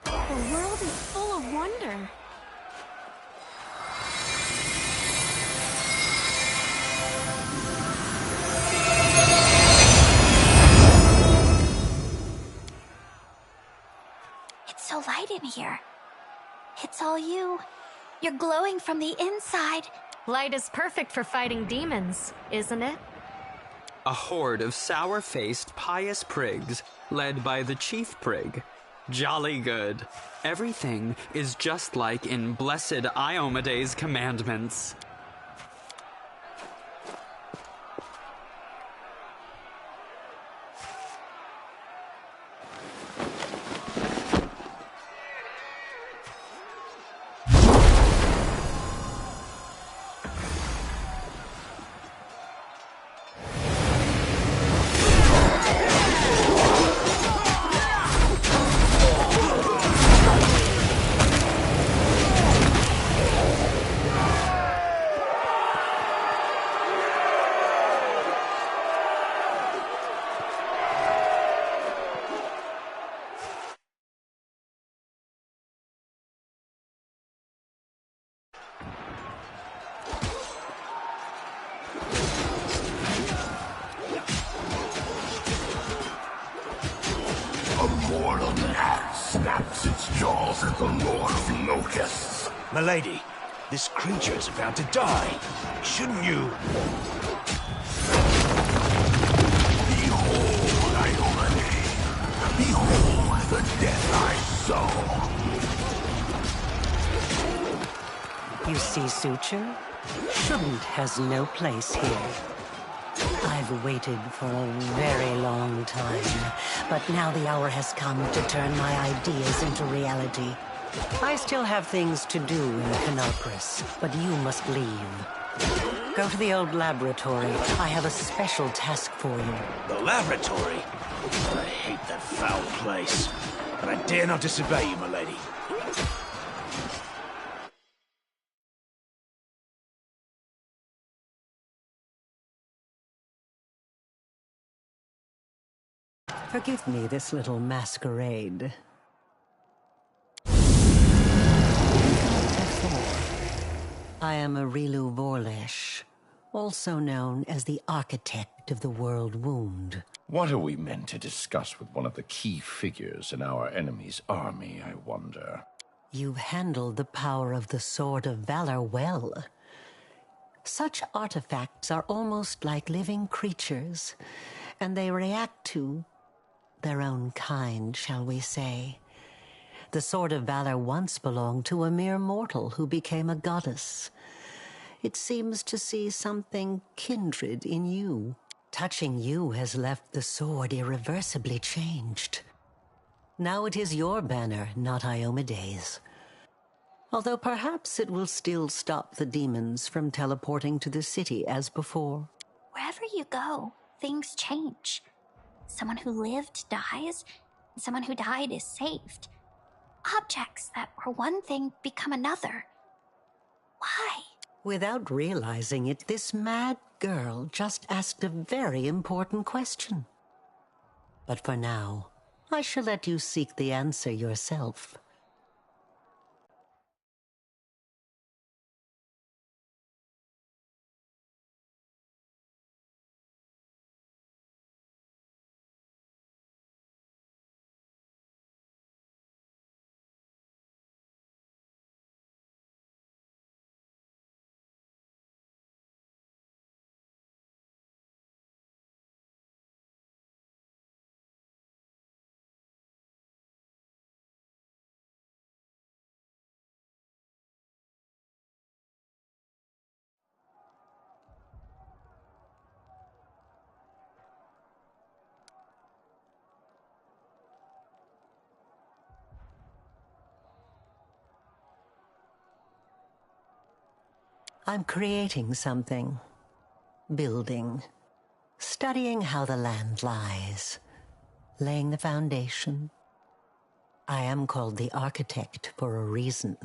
The world is full of wonder. It's so light in here. It's all you. You're glowing from the inside. Light is perfect for fighting demons, isn't it? A horde of sour-faced, pious prigs, led by the chief prig. Jolly good. Everything is just like in Blessed Iomede's commandments. Snaps its jaws at the Lord of Locusts. Milady, this creature is about to die. Shouldn't you? Behold, Ione. Behold the death I sow. You see, Suture? Shouldn't has no place here. I've waited for a very long time, but now the hour has come to turn my ideas into reality. I still have things to do in Canopus, but you must leave. Go to the old laboratory. I have a special task for you. The laboratory? I hate that foul place. But I dare not disobey you, milady. Forgive me this little masquerade. I am Arilu Vorlesh, also known as the Architect of the World Wound. What are we meant to discuss with one of the key figures in our enemy's army, I wonder? You've handled the power of the Sword of Valor well. Such artifacts are almost like living creatures, and they react to their own kind, shall we say. The Sword of Valor once belonged to a mere mortal who became a goddess. It seems to see something kindred in you. Touching you has left the sword irreversibly changed. Now it is your banner, not Iomede's. Although perhaps it will still stop the demons from teleporting to the city as before. Wherever you go, things change. Someone who lived dies, and someone who died is saved. Objects that were one thing become another. Why? Without realizing it, this mad girl just asked a very important question. But for now, I shall let you seek the answer yourself. I'm creating something. Building. Studying how the land lies. Laying the foundation. I am called the Architect for a reason.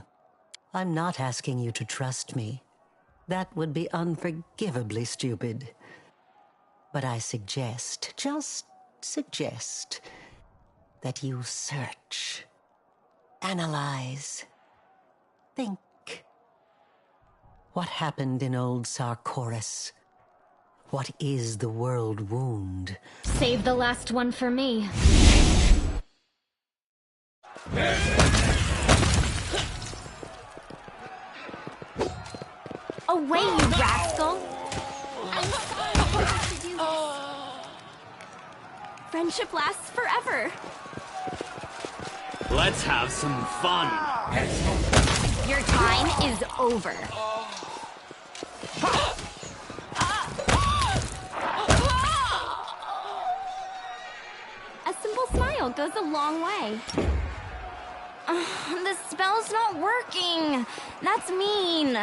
I'm not asking you to trust me. That would be unforgivably stupid. But I suggest, just suggest, that you search, analyze, think. What happened in old Sarkoris? What is the world wound? Save the last one for me. Away, you rascal! Friendship lasts forever. Let's have some fun. Your time is over. A simple smile goes a long way. The spell's not working. That's mean.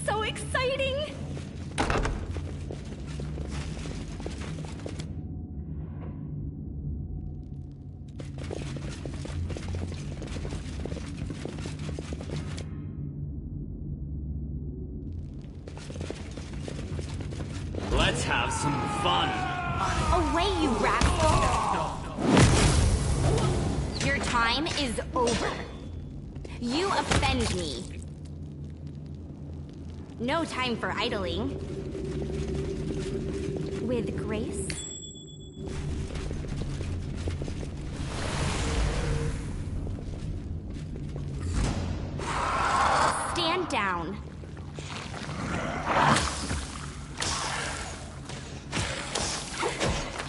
So exciting! Let's have some fun. Away, you rascal! Your time is over. You offend me. No time for idling. With grace? Stand down.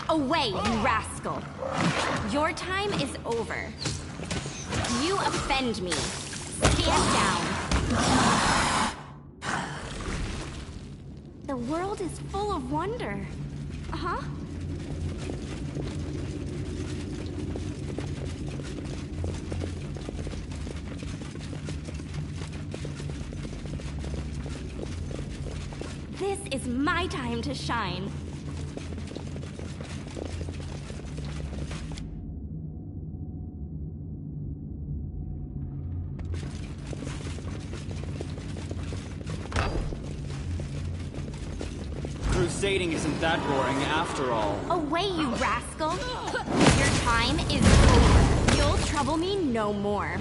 Away, you rascal! Your time is over. You offend me. Stand down. The world is full of wonder. Huh? This is my time to shine. Crusading isn't that boring after all. Away, you rascal! Your time is over. You'll trouble me no more.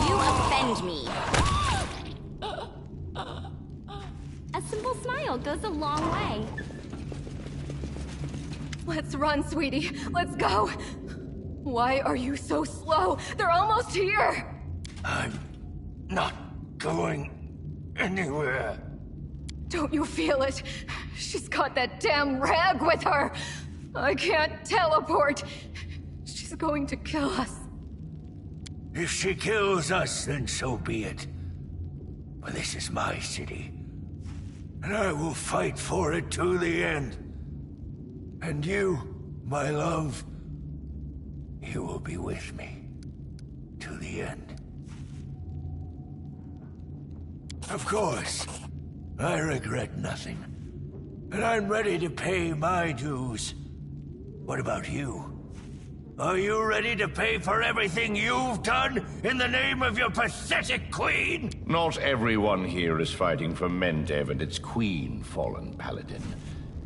You offend me. A simple smile goes a long way. Let's run, sweetie. Let's go. Why are you so slow? They're almost here. I'm not going anywhere. Don't you feel it? She's got that damn rag with her. I can't teleport. She's going to kill us. If she kills us, then so be it. But this is my city, and I will fight for it to the end. And you, my love, you will be with me to the end. Of course. I regret nothing. And I'm ready to pay my dues. What about you? Are you ready to pay for everything you've done in the name of your pathetic queen? Not everyone here is fighting for Mendev and its queen, fallen paladin.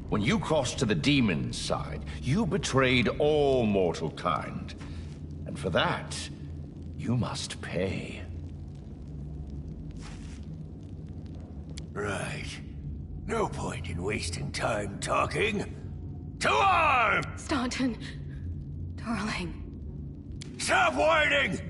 When you crossed to the demon's side, you betrayed all mortal kind. And for that, you must pay. Right. No point in wasting time talking. To arms! Staunton, darling. Stop whining!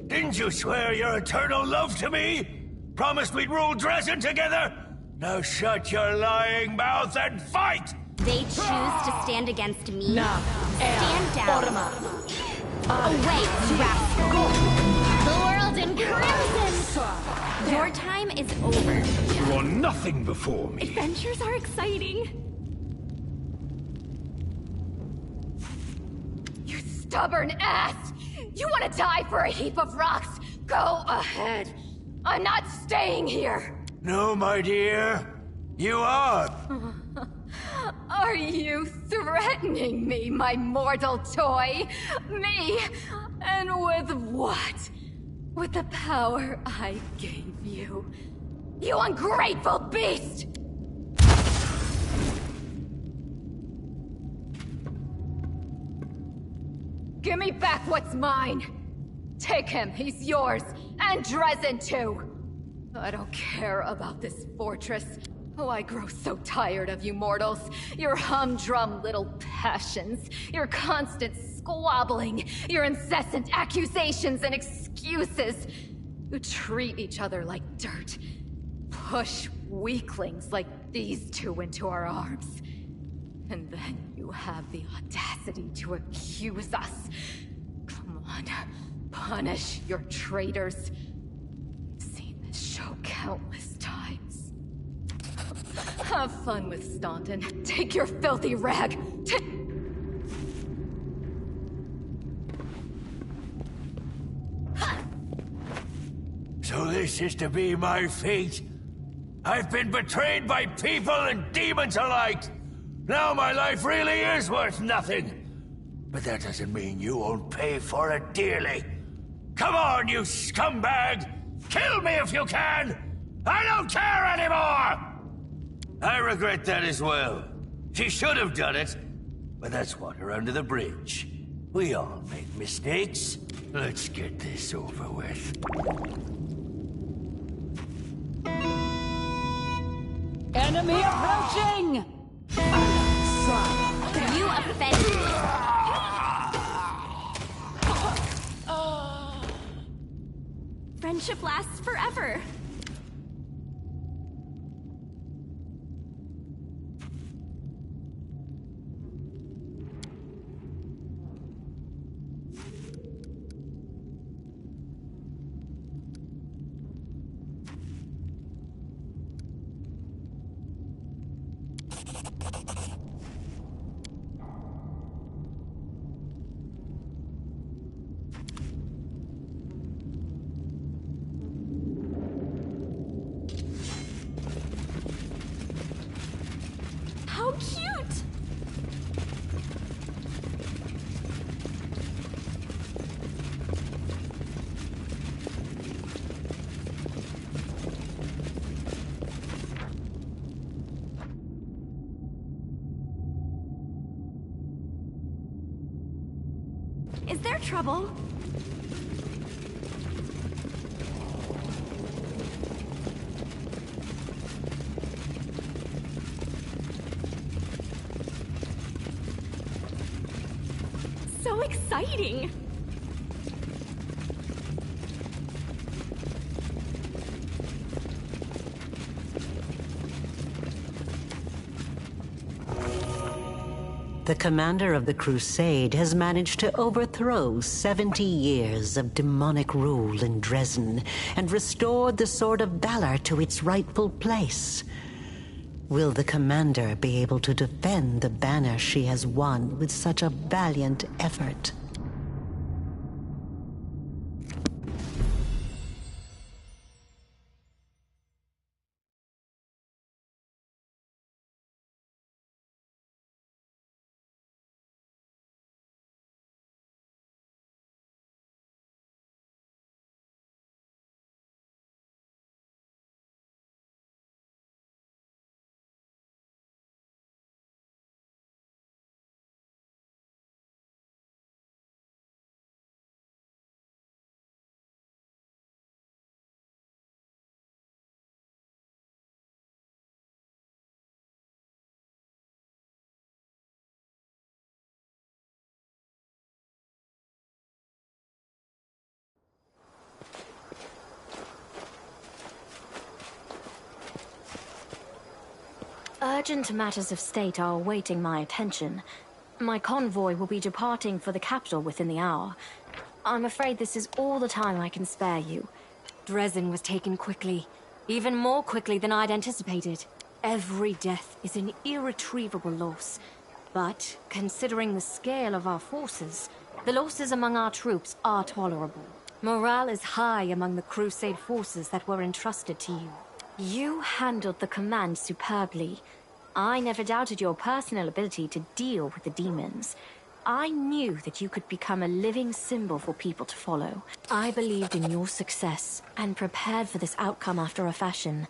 Didn't you swear your eternal love to me? Promised we'd rule Dresden together? Now shut your lying mouth and fight! They choose to stand against me. Stand down. Away, rascal! The world in crimson! Your time is over. You are nothing before me. Adventures are exciting. You stubborn ass! You want to die for a heap of rocks? Go ahead. I'm not staying here. No, my dear. You are. Are you threatening me, my mortal toy? Me? And with what? With the power I gave you. You ungrateful beast! Give me back what's mine! Take him, he's yours, and Dresden too! I don't care about this fortress. Oh, I grow so tired of you mortals. Your humdrum little passions, your constant squabbling, your incessant accusations and excuses. You treat each other like dirt. Push weaklings like these two into our arms. And then you have the audacity to accuse us. Come on, punish your traitors. I've seen this show countless times. Have fun with Staunton. Take your filthy rag. So this is to be my fate? I've been betrayed by people and demons alike. Now my life really is worth nothing. But that doesn't mean you won't pay for it dearly. Come on, you scumbag! Kill me if you can! I don't care anymore! I regret that as well. She should have done it, but that's water under the bridge. We all make mistakes. Let's get this over with. Enemy approaching! You offend me. Friendship lasts forever. How cute! Is there trouble? So exciting! The commander of the crusade has managed to overthrow 70 years of demonic rule in Dresden and restored the Sword of Valor to its rightful place. Will the commander be able to defend the banner she has won with such a valiant effort? Urgent matters of state are awaiting my attention. My convoy will be departing for the capital within the hour. I'm afraid this is all the time I can spare you. Dresden was taken quickly, even more quickly than I'd anticipated. Every death is an irretrievable loss. But, considering the scale of our forces, the losses among our troops are tolerable. Morale is high among the Crusade forces that were entrusted to you. You handled the command superbly. I never doubted your personal ability to deal with the demons. I knew that you could become a living symbol for people to follow. I believed in your success and prepared for this outcome after a fashion.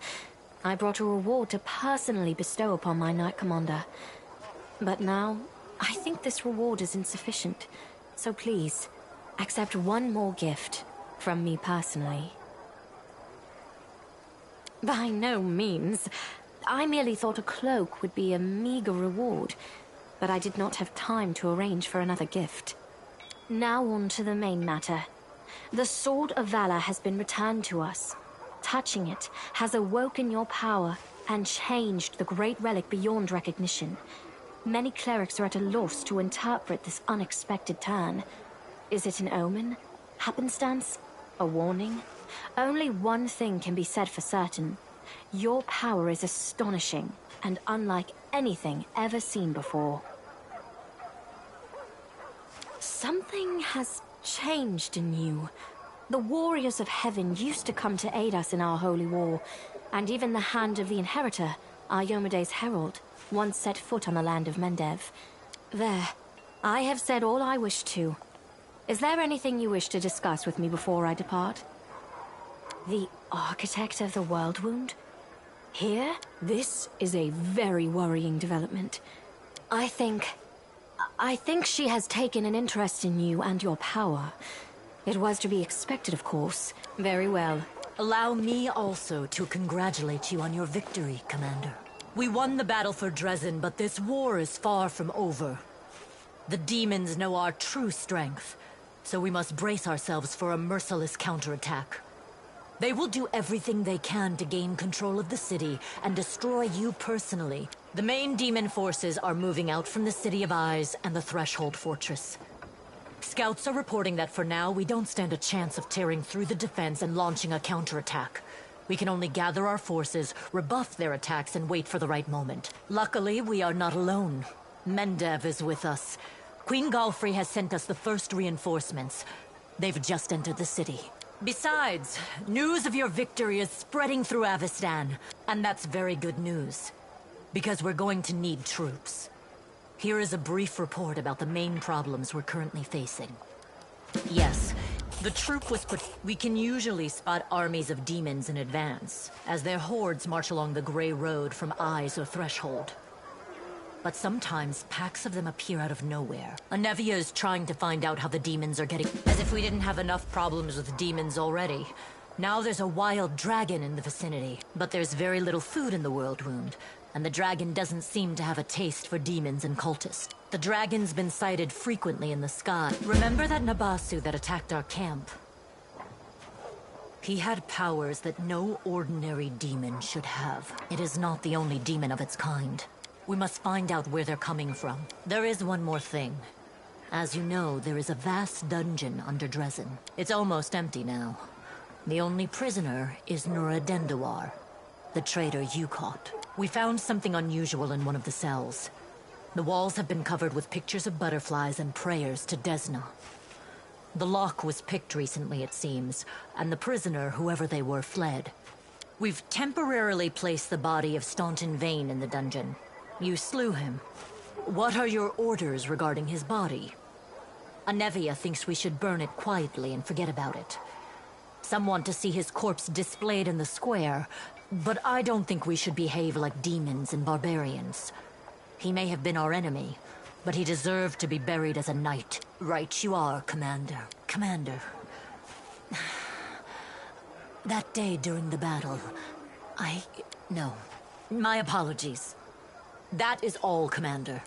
I brought a reward to personally bestow upon my Knight Commander. But now, I think this reward is insufficient. So please, accept one more gift from me personally. By no means. I merely thought a cloak would be a meager reward, but I did not have time to arrange for another gift. Now on to the main matter. The Sword of Valor has been returned to us. Touching it has awoken your power and changed the great relic beyond recognition. Many clerics are at a loss to interpret this unexpected turn. Is it an omen? Happenstance? A warning? Only one thing can be said for certain. Your power is astonishing and unlike anything ever seen before. Something has changed in you. The warriors of heaven used to come to aid us in our holy war, and even the hand of the Inheritor, Iomede's herald, once set foot on the land of Mendev. There. I have said all I wish to. Is there anything you wish to discuss with me before I depart? The architect of the world wound? Here? This is a very worrying development. I think she has taken an interest in you and your power. It was to be expected, of course. Very well. Allow me also to congratulate you on your victory, Commander. We won the battle for Dresden, but this war is far from over. The demons know our true strength, so we must brace ourselves for a merciless counterattack. They will do everything they can to gain control of the city and destroy you personally. The main demon forces are moving out from the City of Eyes and the Threshold Fortress. Scouts are reporting that for now, we don't stand a chance of tearing through the defense and launching a counterattack. We can only gather our forces, rebuff their attacks, and wait for the right moment. Luckily, we are not alone. Mendev is with us. Queen Galfrey has sent us the first reinforcements. They've just entered the city. Besides, news of your victory is spreading through Avestan, and that's very good news. Because we're going to need troops. Here is a brief report about the main problems we're currently facing. Yes, the troop was put... We can usually spot armies of demons in advance, as their hordes march along the Grey Road from Eyes or Threshold. But sometimes packs of them appear out of nowhere. Anevia is trying to find out how the demons are getting... As if we didn't have enough problems with demons already. Now there's a wild dragon in the vicinity, but there's very little food in the World Wound, and the dragon doesn't seem to have a taste for demons and cultists. The dragon's been sighted frequently in the sky. Remember that Nabasu that attacked our camp? He had powers that no ordinary demon should have. It is not the only demon of its kind. We must find out where they're coming from. There is one more thing. As you know, there is a vast dungeon under Dresden. It's almost empty now. The only prisoner is Nuradendawar, the traitor you caught. We found something unusual in one of the cells. The walls have been covered with pictures of butterflies and prayers to Desna. The lock was picked recently, it seems, and the prisoner, whoever they were, fled. We've temporarily placed the body of Staunton Vane in the dungeon. You slew him. What are your orders regarding his body? Anevia thinks we should burn it quietly and forget about it. Some want to see his corpse displayed in the square, but I don't think we should behave like demons and barbarians. He may have been our enemy, but he deserved to be buried as a knight. Right you are, Commander. Commander. That day during the battle, No. My apologies. That is all, Commander.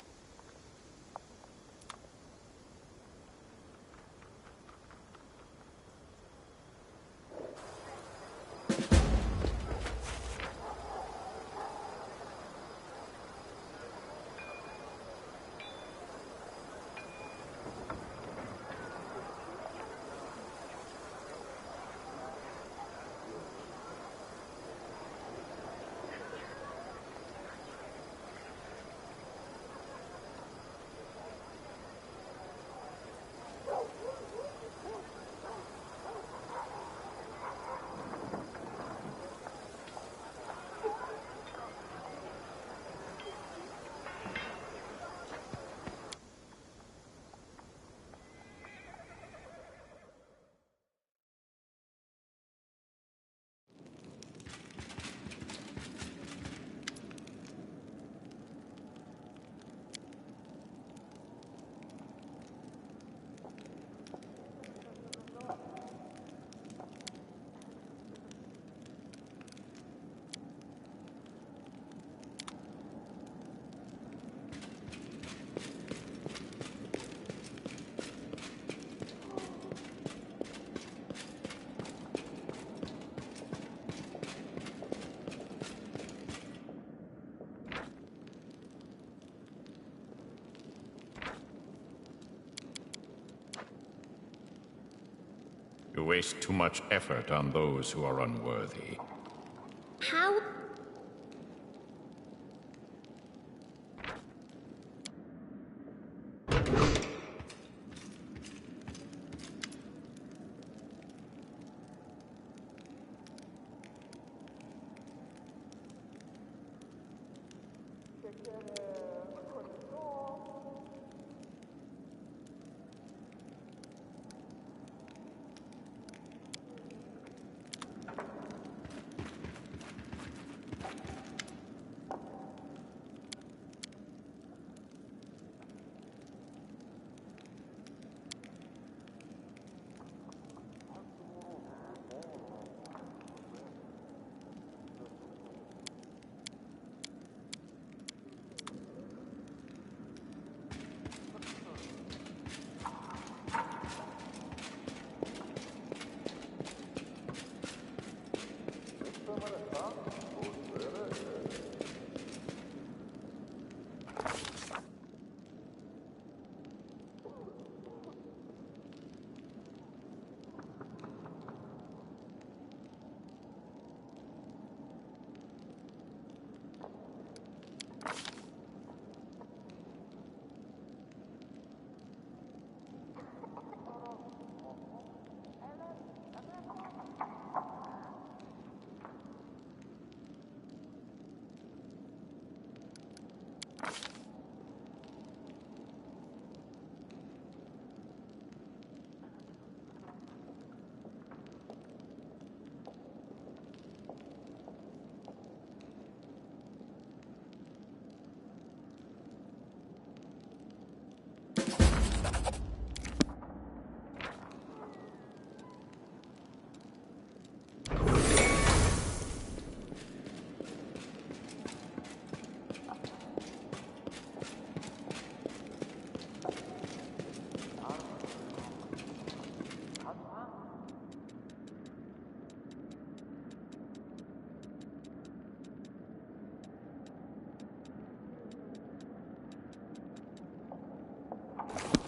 You waste too much effort on those who are unworthy. How?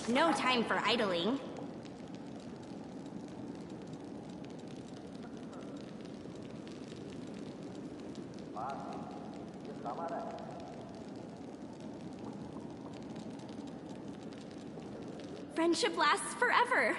No time for idling. Friendship lasts forever.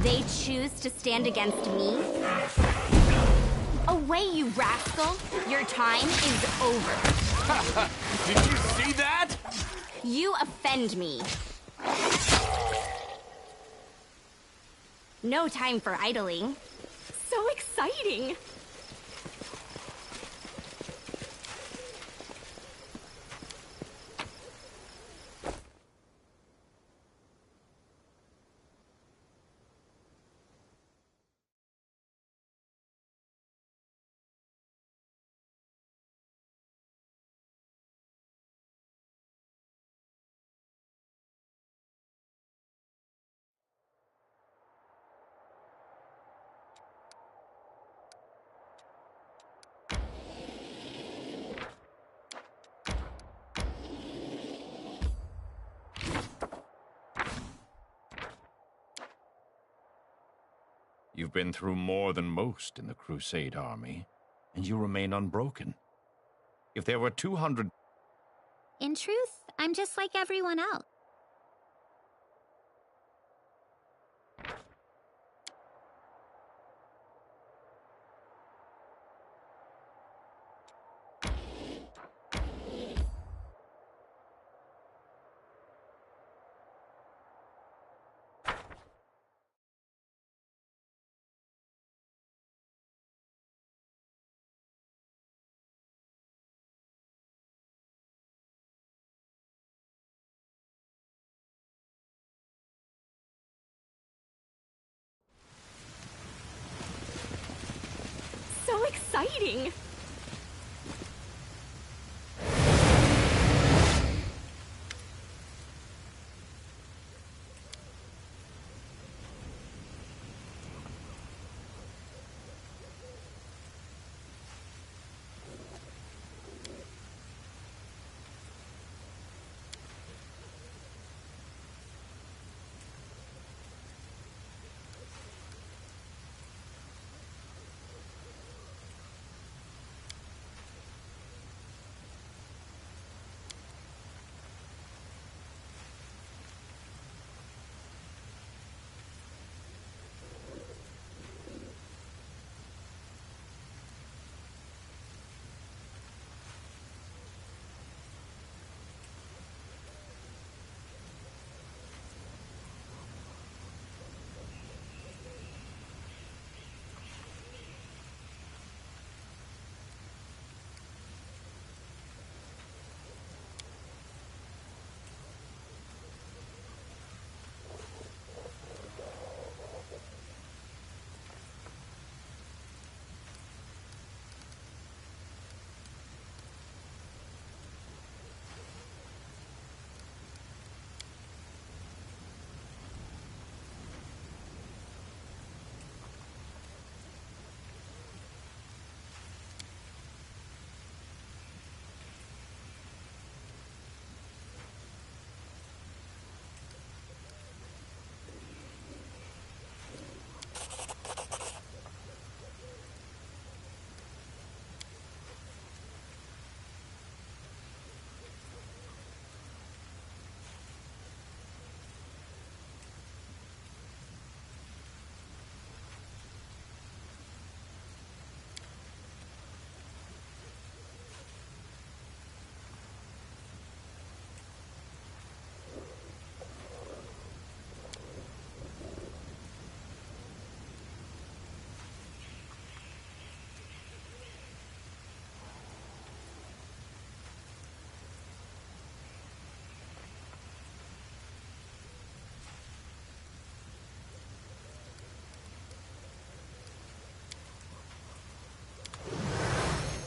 They choose to stand against me? Away, you rascal! Your time is over. Did you see that? You offend me. No time for idling. So exciting! You've been through more than most in the Crusade army, and you remain unbroken. If there were 200... In truth, I'm just like everyone else. So exciting!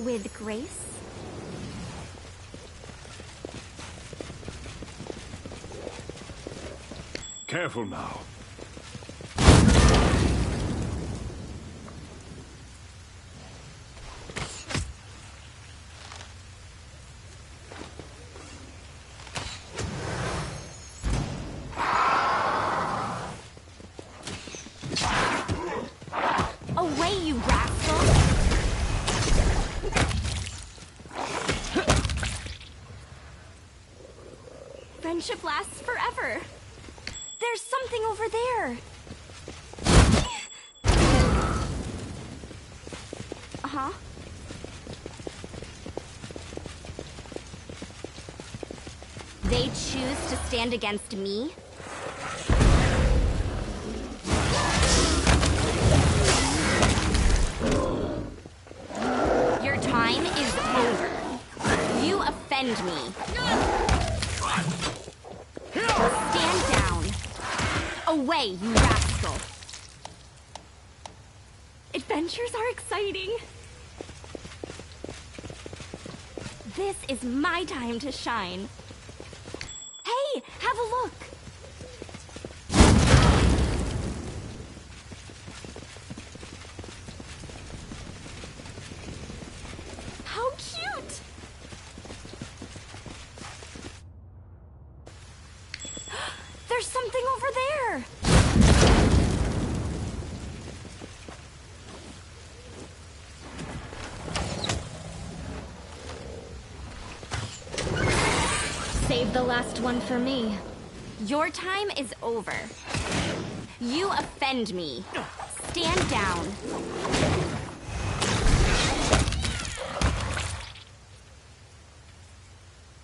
With grace? Careful now. Away, you rascal! Friendship lasts forever. There's something over there. Uh-huh. They choose to stand against me? Your time is over. You offend me. Stand down. Away, you rascal. Adventures are exciting. This is my time to shine. Hey, have a look. How cute! There's something over there. Save the last one for me. Your time is over. You offend me. Stand down.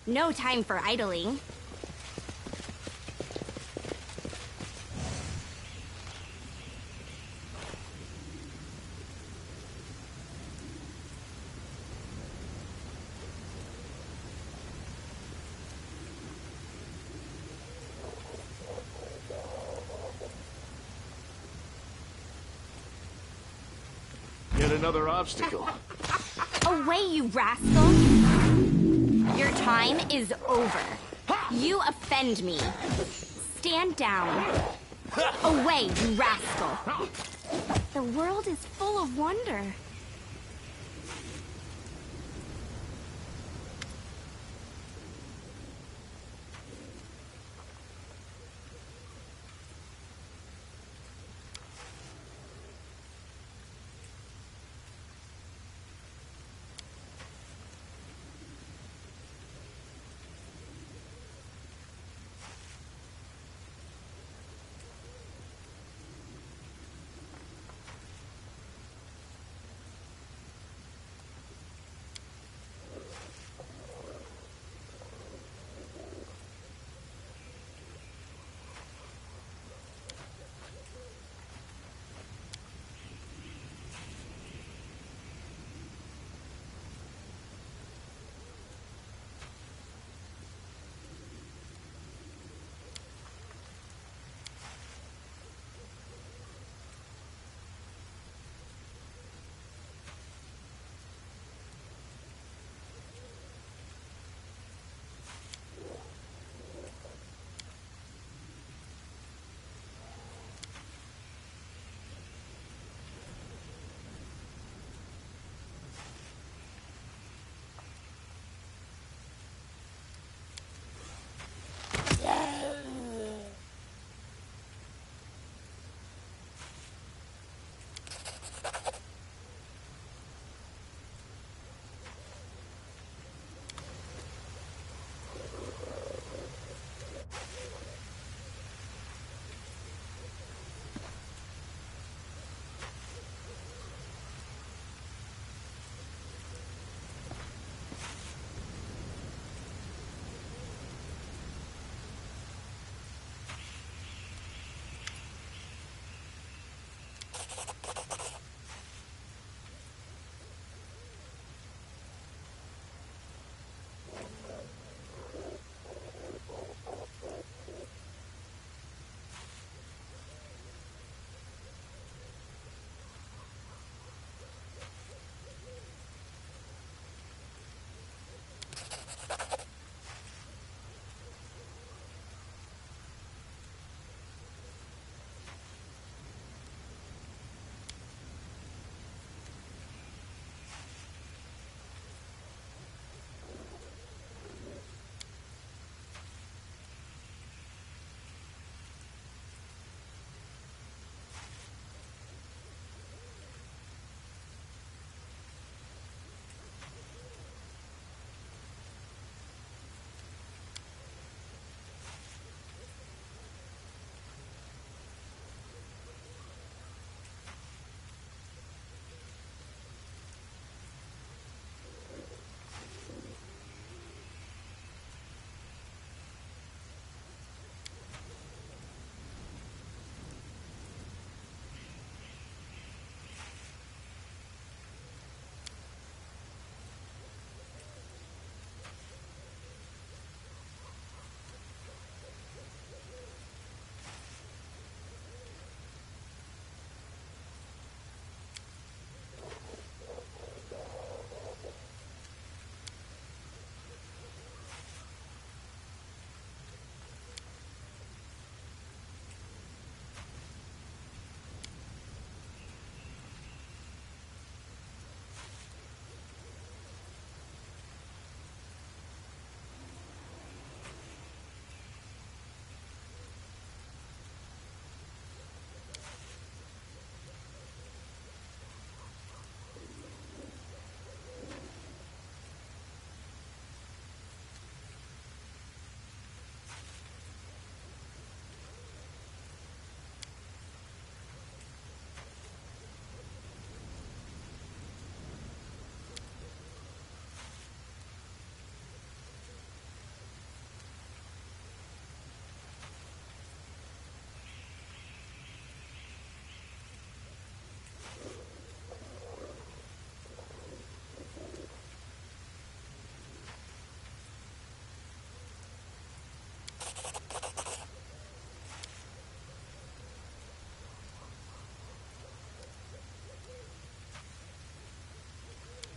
No time for idling. Yet another obstacle. Away, you rascal! Your time is over. You offend me. Stand down. Away, you rascal! The world is full of wonder.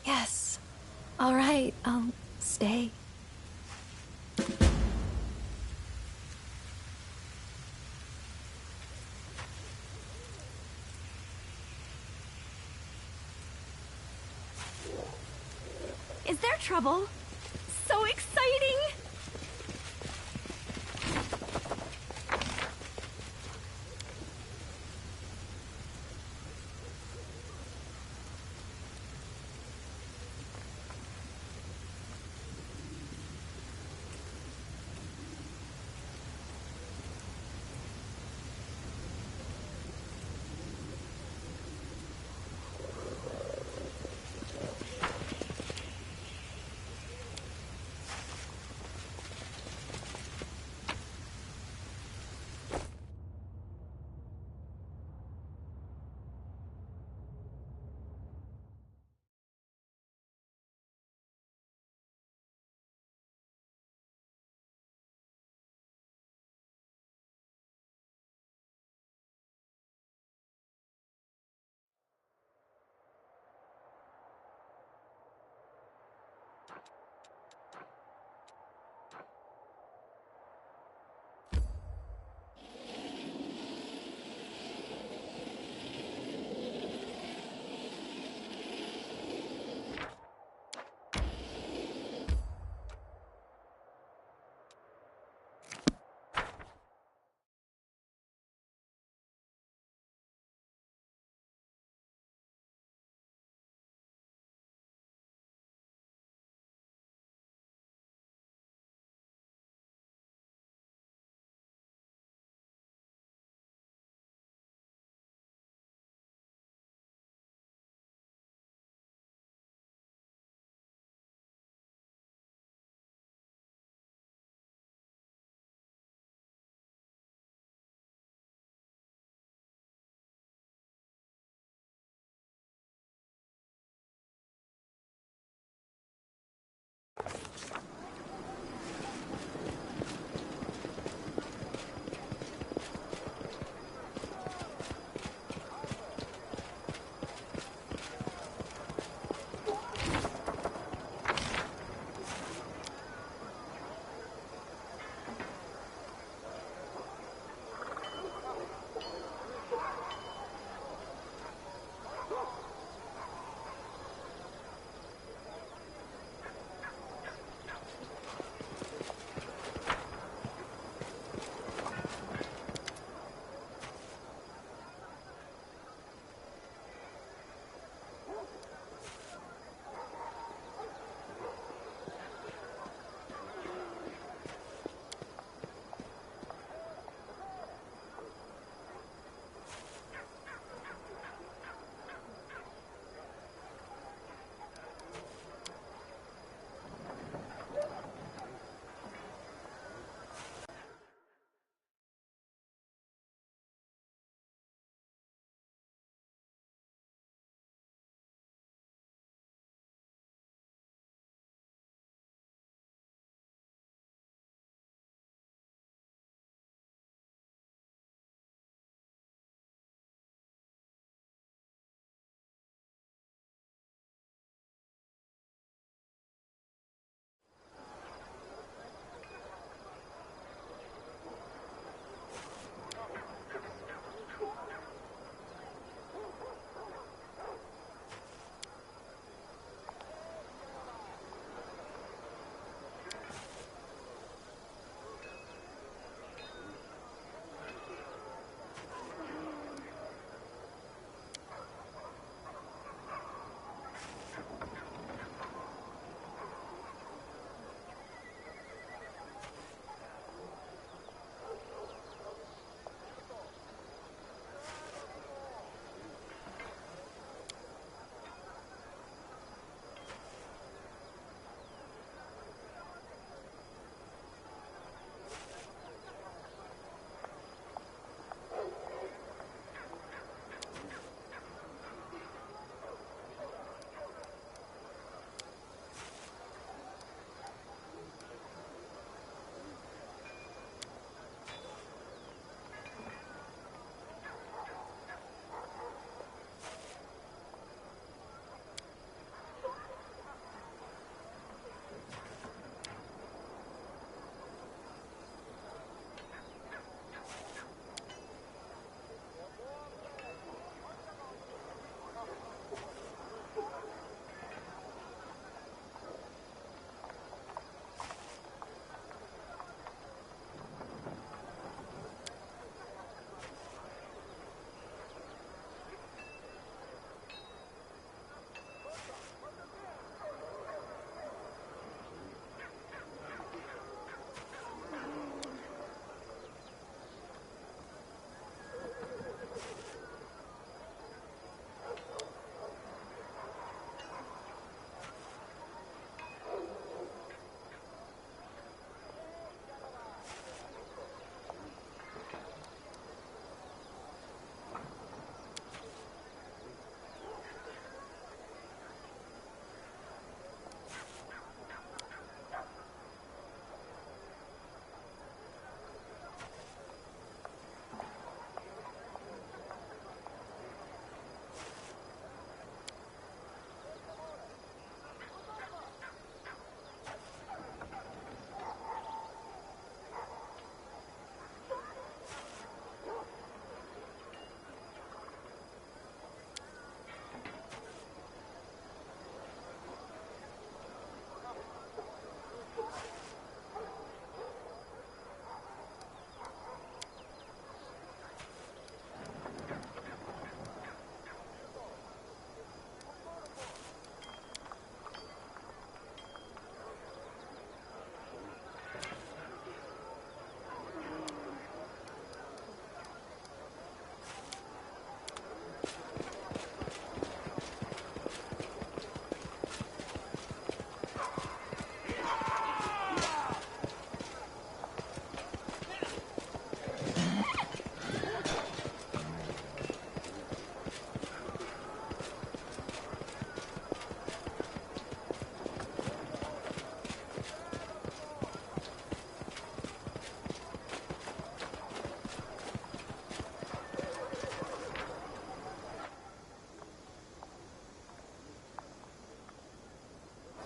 Yes. All right, I'll stay. Is there trouble? So exciting!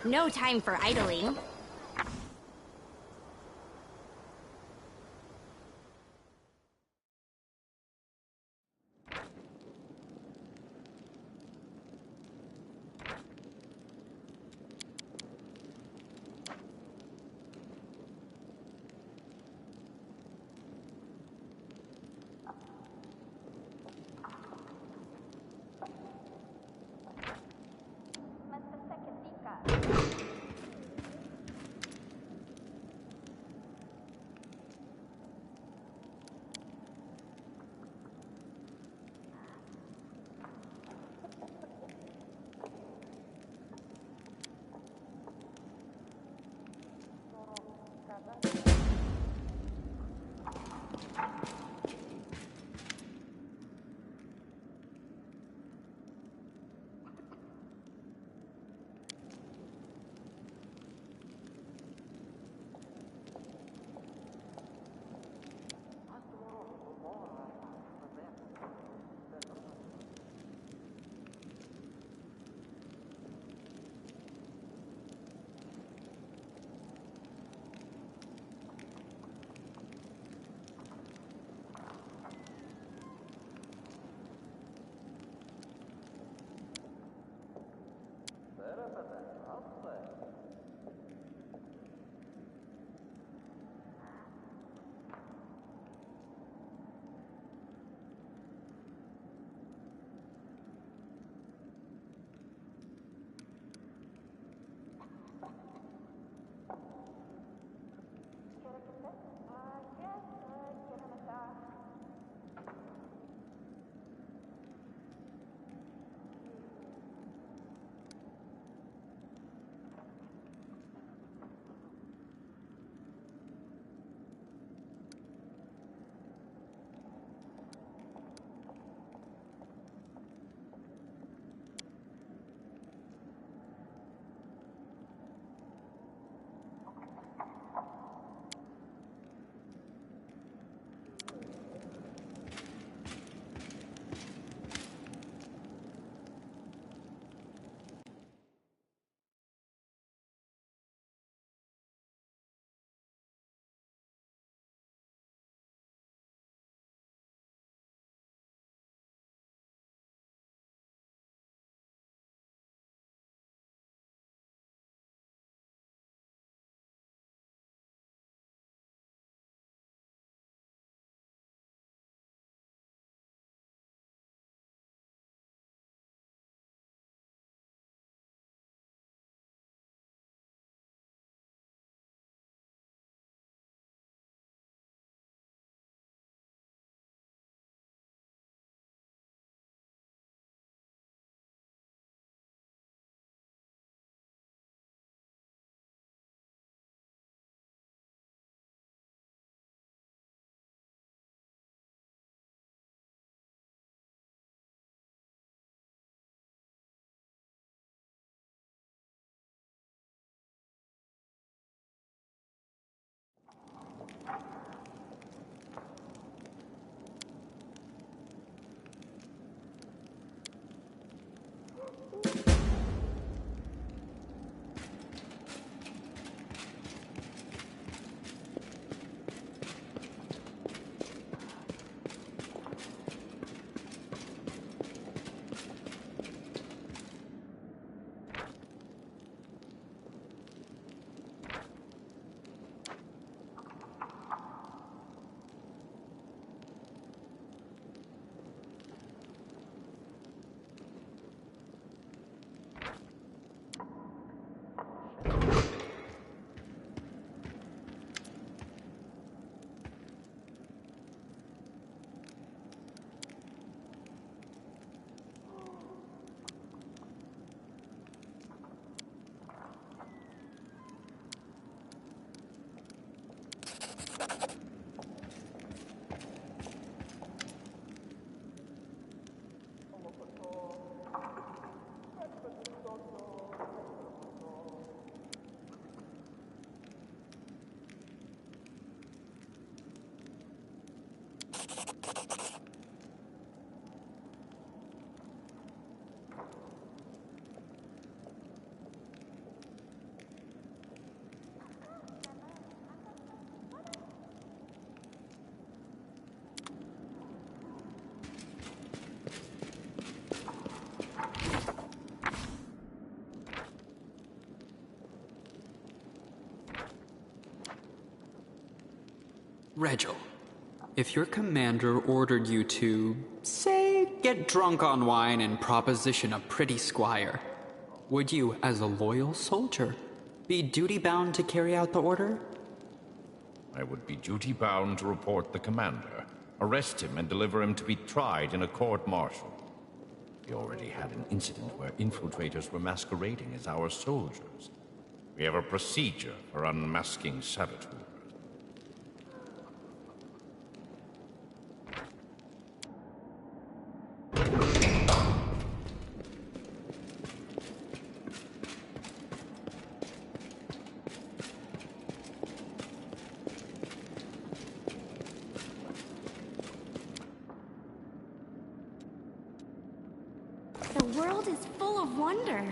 No time for idling. Regil, if your commander ordered you to, say, get drunk on wine and proposition a pretty squire, would you, as a loyal soldier, be duty-bound to carry out the order? I would be duty-bound to report the commander, arrest him, and deliver him to be tried in a court-martial. We already had an incident where infiltrators were masquerading as our soldiers. We have a procedure for unmasking saboteurs. The world is full of wonder.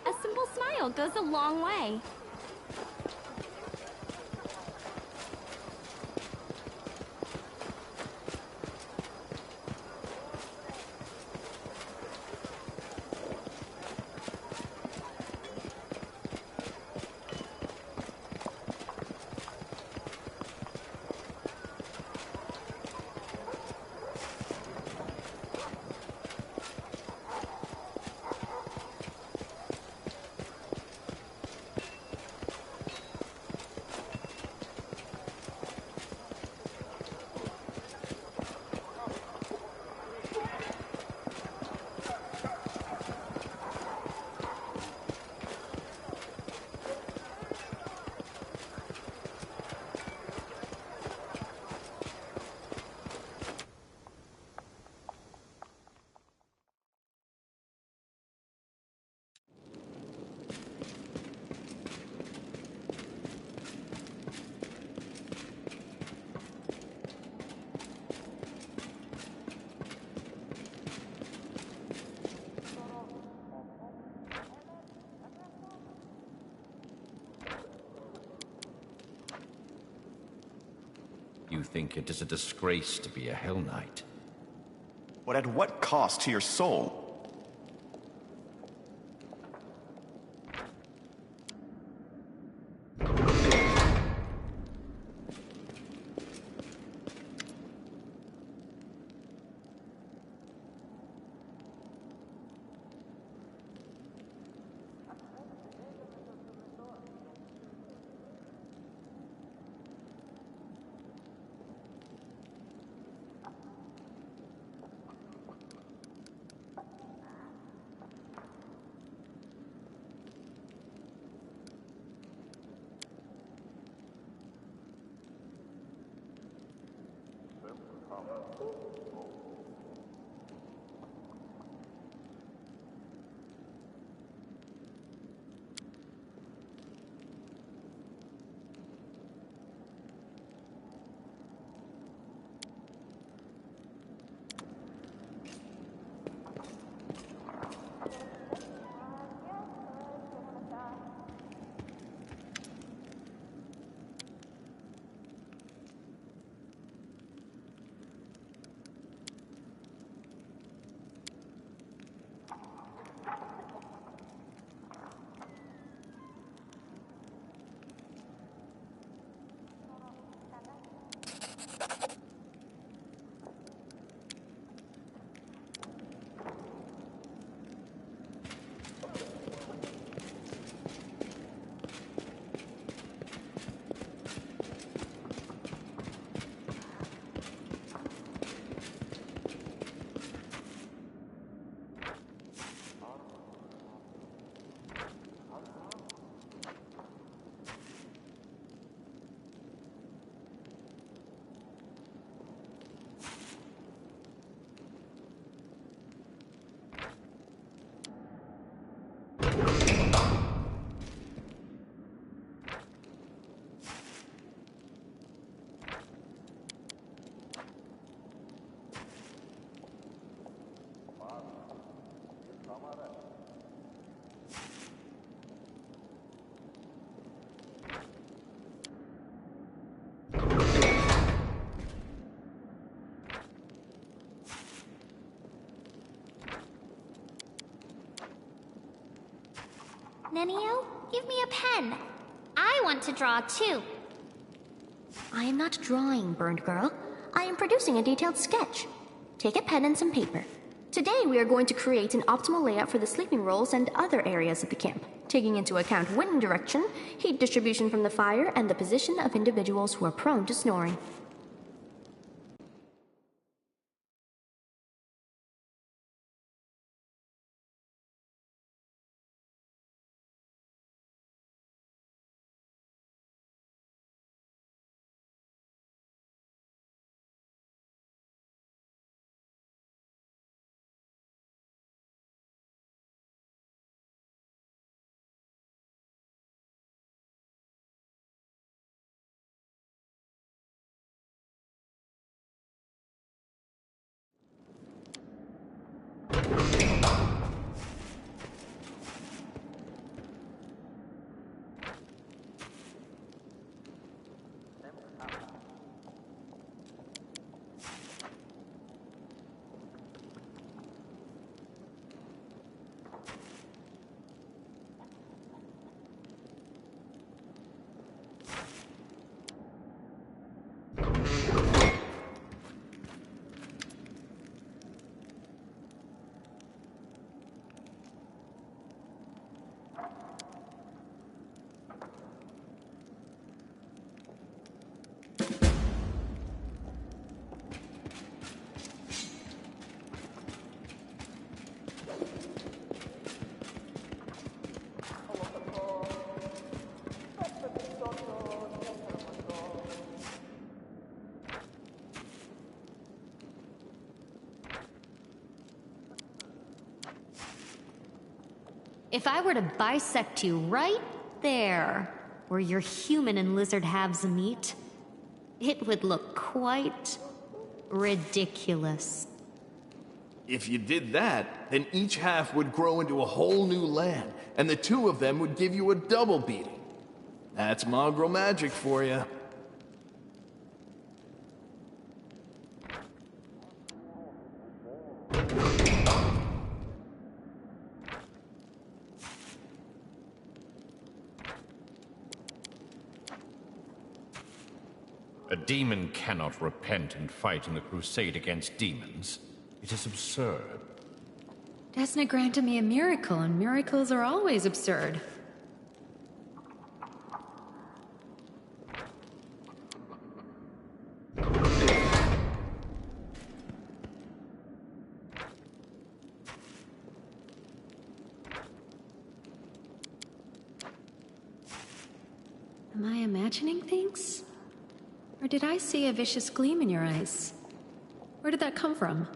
A simple smile goes a long way. You think it is a disgrace to be a Hell Knight? But at what cost to your soul? Nenio, give me a pen. I want to draw too. I am not drawing, Burned Girl. I am producing a detailed sketch. Take a pen and some paper. Today we are going to create an optimal layout for the sleeping rolls and other areas of the camp, taking into account wind direction, heat distribution from the fire, and the position of individuals who are prone to snoring. If I were to bisect you right there, where your human and lizard halves meet, it would look quite ridiculous. If you did that, then each half would grow into a whole new land, and the two of them would give you a double beating. That's mongrel magic for you. A demon cannot repent and fight in the crusade against demons. It is absurd. Desna granted me a miracle, and miracles are always absurd. Am I imagining things? Or did I see a vicious gleam in your eyes? Where did that come from?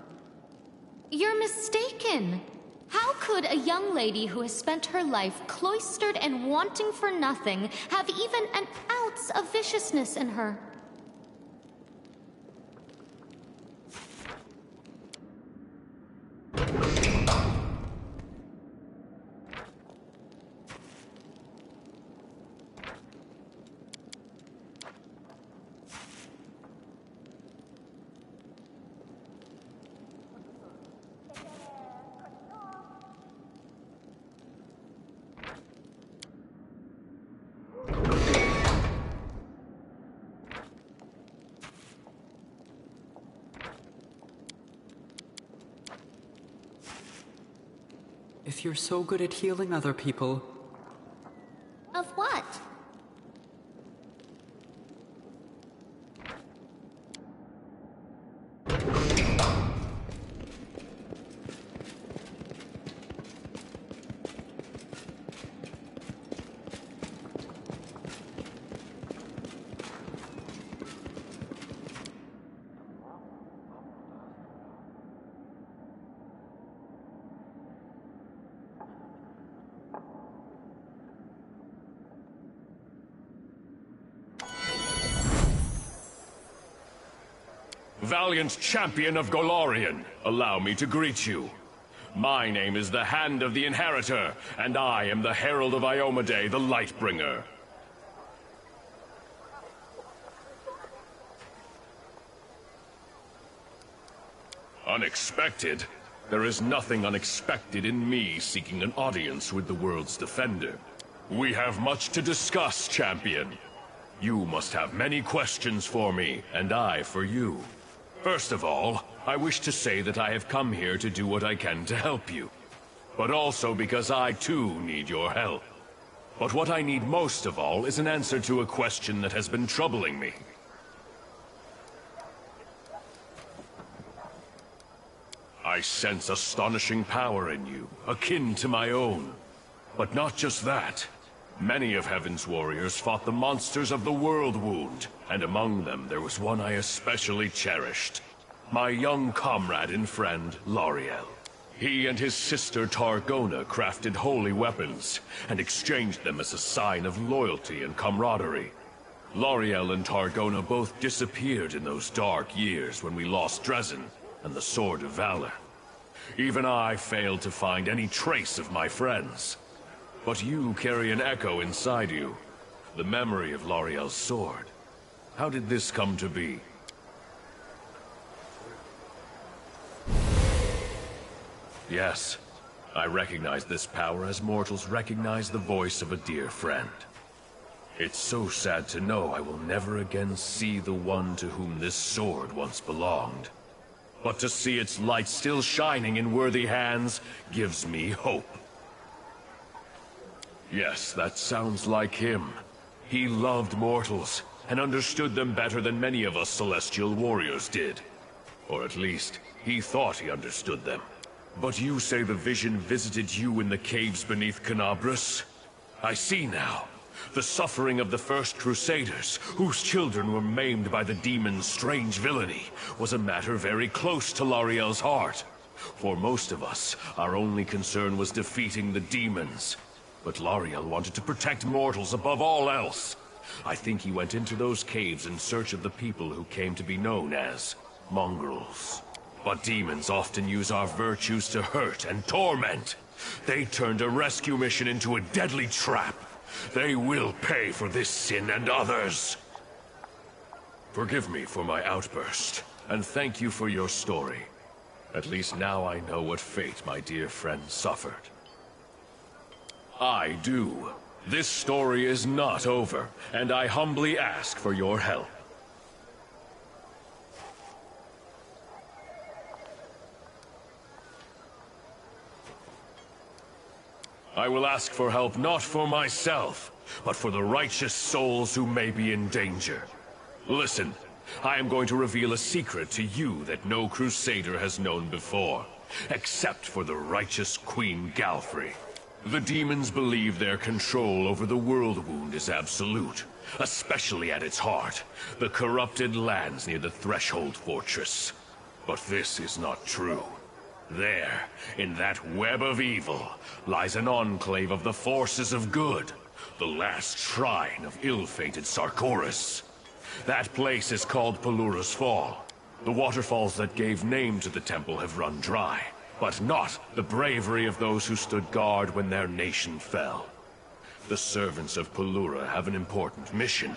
You're mistaken. How could a young lady who has spent her life cloistered and wanting for nothing have even an ounce of viciousness in her? If you're so good at healing other people... Of what? Valiant champion of Golarion, allow me to greet you. My name is the Hand of the Inheritor, and I am the Herald of Iomedae, the Lightbringer. Unexpected? There is nothing unexpected in me seeking an audience with the world's defender. We have much to discuss, champion. You must have many questions for me, and I for you. First of all, I wish to say that I have come here to do what I can to help you. But also because I too need your help. But what I need most of all is an answer to a question that has been troubling me. I sense astonishing power in you, akin to my own. But not just that. Many of Heaven's warriors fought the monsters of the World Wound, and among them there was one I especially cherished. My young comrade and friend, Loriel. He and his sister Targona crafted holy weapons, and exchanged them as a sign of loyalty and camaraderie. Loriel and Targona both disappeared in those dark years when we lost Dresden and the Sword of Valor. Even I failed to find any trace of my friends. But you carry an echo inside you, the memory of Loriel's sword. How did this come to be? Yes, I recognize this power as mortals recognize the voice of a dear friend. It's so sad to know I will never again see the one to whom this sword once belonged. But to see its light still shining in worthy hands gives me hope. Yes, that sounds like him. He loved mortals, and understood them better than many of us celestial warriors did. Or at least, he thought he understood them. But you say the vision visited you in the caves beneath Canabras? I see now. The suffering of the first Crusaders, whose children were maimed by the demon's strange villainy, was a matter very close to Loriel's heart. For most of us, our only concern was defeating the demons. But Loriel wanted to protect mortals above all else. I think he went into those caves in search of the people who came to be known as mongrels. But demons often use our virtues to hurt and torment. They turned a rescue mission into a deadly trap. They will pay for this sin and others. Forgive me for my outburst, and thank you for your story. At least now I know what fate my dear friend suffered. I do. This story is not over, and I humbly ask for your help. I will ask for help not for myself, but for the righteous souls who may be in danger. Listen, I am going to reveal a secret to you that no Crusader has known before, except for the righteous Queen Galfrey. The demons believe their control over the World Wound is absolute, especially at its heart, the corrupted lands near the Threshold Fortress. But this is not true. There, in that web of evil, lies an enclave of the forces of good, the last shrine of ill-fated Sarkoris. That place is called Pelura's Fall. The waterfalls that gave name to the temple have run dry, but not the bravery of those who stood guard when their nation fell. The servants of Pelura have an important mission.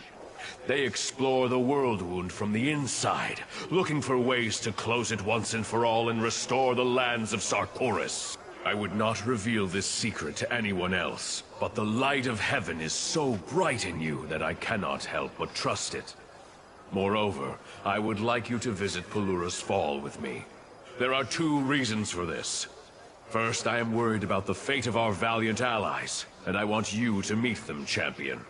They explore the World Wound from the inside, looking for ways to close it once and for all and restore the lands of Sarkoris. I would not reveal this secret to anyone else, but the light of heaven is so bright in you that I cannot help but trust it. Moreover, I would like you to visit Pelura's Fall with me. There are two reasons for this. First, I am worried about the fate of our valiant allies, and I want you to meet them, champion.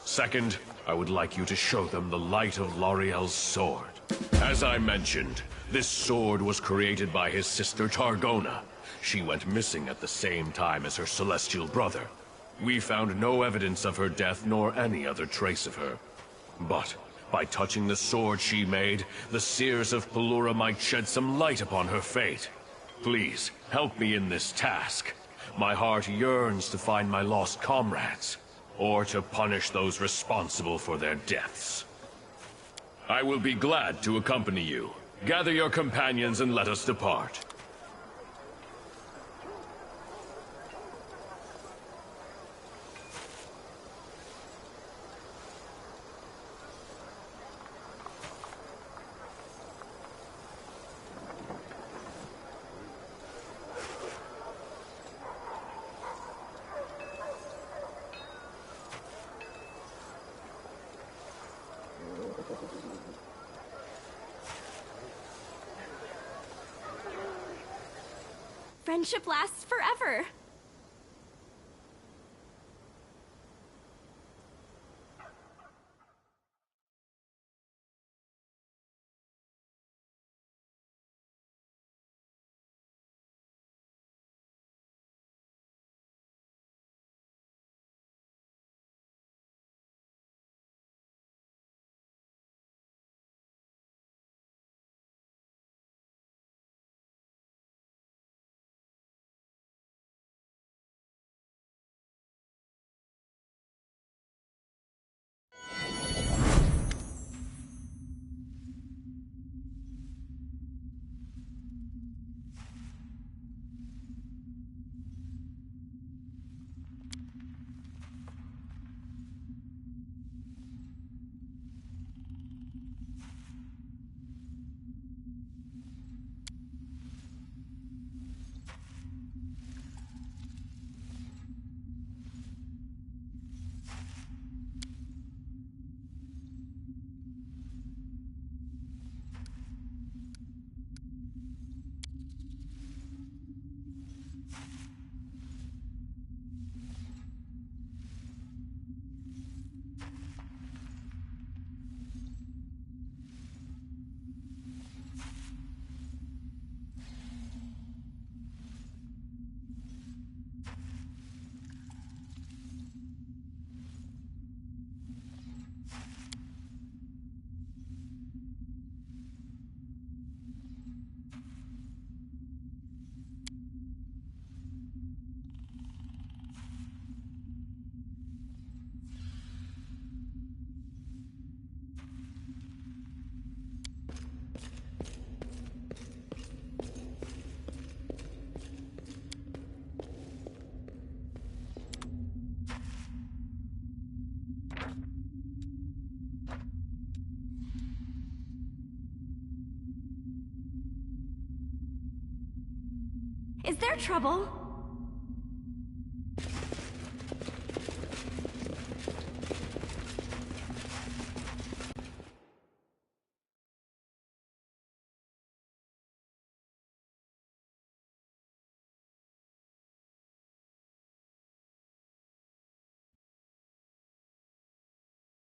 Second, I would like you to show them the light of Loriel's sword. As I mentioned, this sword was created by his sister Targona. She went missing at the same time as her celestial brother. We found no evidence of her death nor any other trace of her. But by touching the sword she made, the seers of Pelura might shed some light upon her fate. Please, help me in this task. My heart yearns to find my lost comrades, or to punish those responsible for their deaths. I will be glad to accompany you. Gather your companions and let us depart. friendship lasts forever. Is there trouble?